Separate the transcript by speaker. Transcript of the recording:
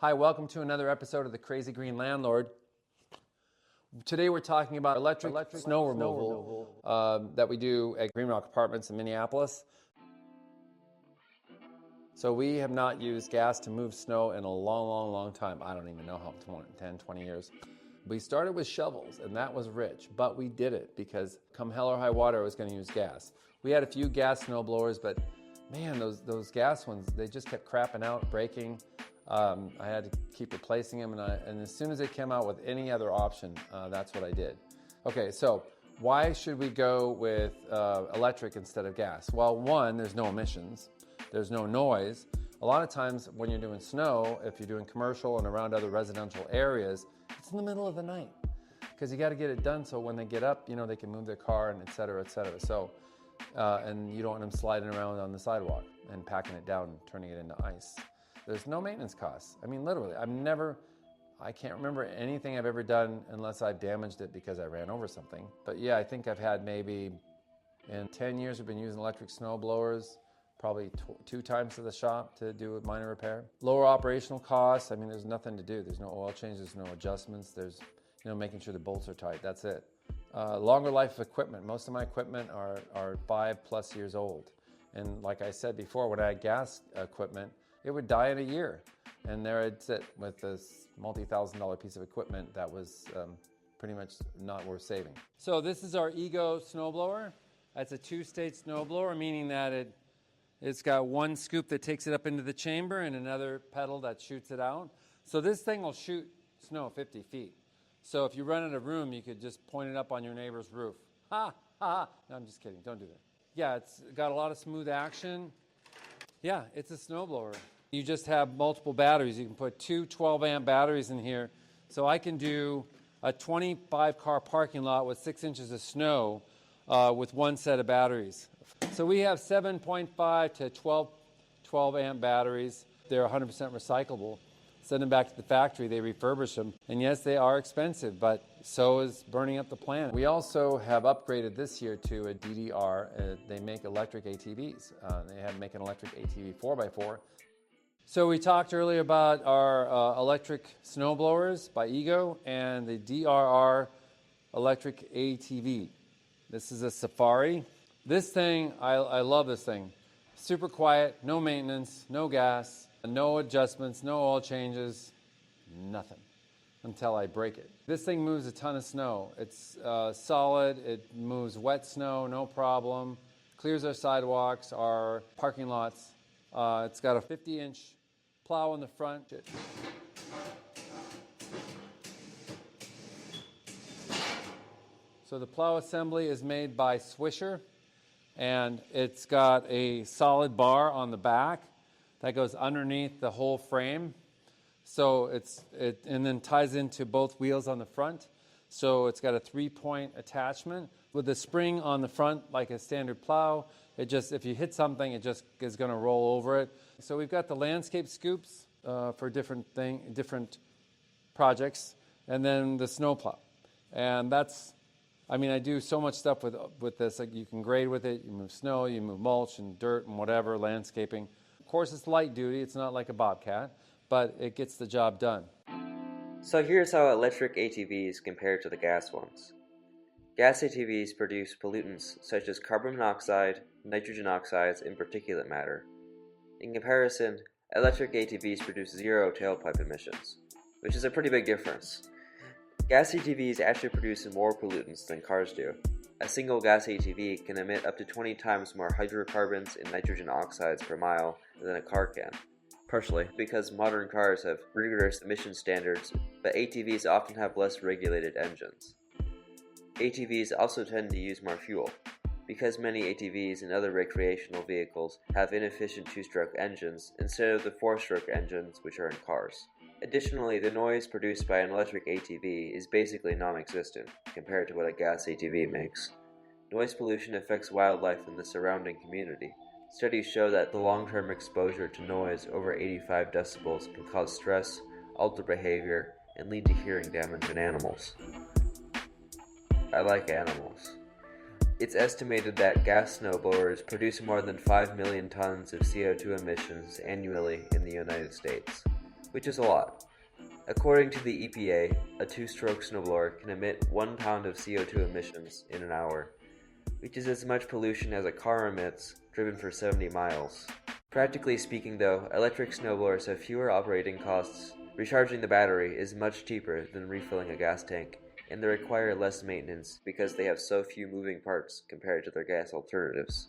Speaker 1: Hi, welcome to another episode of the Crazy Green Landlord. Today we're talking about electric snow removal that we do at Green Rock Apartments in Minneapolis. So we have not used gas to move snow in a long time. I don't even know how, 10, 20 years. We started with shovels, and that was rich, but we did it because come hell or high water, I was going to use gas. We had a few gas snow blowers, but man, those gas ones, they just kept crapping out, breaking. I had to keep replacing them, and as soon as they came out with any other option, that's what I did. Okay, so why should we go with electric instead of gas? Well, one, there's no emissions, there's no noise. A lot of times when you're doing snow, if you're doing commercial and around other residential areas, it's in the middle of the night because you got to get it done so when they get up, they can move their car and et cetera, et cetera. So, and you don't want them sliding around on the sidewalk and packing it down and turning it into ice. There's no maintenance costs. I mean, literally, I can't remember anything I've ever done unless I've damaged it because I ran over something. But yeah, I think I've had maybe, in 10 years, we've been using electric snow blowers, probably 2 times to the shop to do a minor repair. Lower operational costs. I mean, there's nothing to do. There's no oil change, there's no adjustments. There's, making sure the bolts are tight. That's it. Longer life of equipment. Most of my equipment are 5+ years old. And like I said before, when I had gas equipment, it would die in a year. And there I'd sit with this multi-$1,000 piece of equipment that was pretty much not worth saving. So this is our Ego snowblower. It's a 2-stage snowblower, meaning that it's got one scoop that takes it up into the chamber and another pedal that shoots it out. So this thing will shoot snow 50 feet. So if you run out of room, you could just point it up on your neighbor's roof. Ha, ha. No, I'm just kidding. Don't do that. Yeah, it's got a lot of smooth action. Yeah, it's a snowblower. You just have multiple batteries. You can put 2 12-amp batteries in here. So I can do a 25-car parking lot with 6 inches of snow with one set of batteries. So we have 7.5 to 12-amp batteries. They're 100% recyclable. Send them back to the factory, they refurbish them. And yes, they are expensive, but so is burning up the planet. We also have upgraded this year to a DDR. They make electric ATVs. They have make an electric ATV 4x4. So we talked earlier about our electric snowblowers by Ego and the DRR electric ATV. This is a Safari. This thing, I love this thing. Super quiet, no maintenance, no gas, no adjustments, no oil changes, nothing until I break it. This thing moves a ton of snow. It's solid, it moves wet snow, no problem. Clears our sidewalks, our parking lots. It's got a 50-inch plow in the front. So the plow assembly is made by Swisher, and it's got a solid bar on the back that goes underneath the whole frame. So it then ties into both wheels on the front. So it's got a 3-point attachment with the spring on the front like a standard plow. It just, if you hit something, it just is going to roll over it. So we've got the landscape scoops for different projects, and then the snow plow. And that's, I do so much stuff with this. Like you can grade with it, you move snow, you move mulch and dirt and whatever, landscaping. Of course, it's light duty. It's not like a Bobcat, but it gets the job done.
Speaker 2: So here's how electric ATVs compare to the gas ones. Gas ATVs produce pollutants such as carbon monoxide, nitrogen oxides, and particulate matter. In comparison, electric ATVs produce 0 tailpipe emissions, which is a pretty big difference. Gas ATVs actually produce more pollutants than cars do. A single gas ATV can emit up to 20 times more hydrocarbons and nitrogen oxides per mile than a car can. Partially because modern cars have rigorous emission standards, but ATVs often have less regulated engines. ATVs also tend to use more fuel. Because many ATVs and other recreational vehicles have inefficient 2-stroke engines instead of the 4-stroke engines which are in cars. Additionally, the noise produced by an electric ATV is basically non-existent compared to what a gas ATV makes. Noise pollution affects wildlife in the surrounding community. Studies show that the long-term exposure to noise over 85 decibels can cause stress, alter behavior, and lead to hearing damage in animals. I like animals. It's estimated that gas snowblowers produce more than 5 million tons of CO2 emissions annually in the United States. which is a lot. According to the EPA, a two-stroke snowblower can emit 1 pound of CO2 emissions in an hour, which is as much pollution as a car emits driven for 70 miles. Practically speaking though, electric snowblowers have fewer operating costs, recharging the battery is much cheaper than refilling a gas tank, and they require less maintenance because they have so few moving parts compared to their gas alternatives.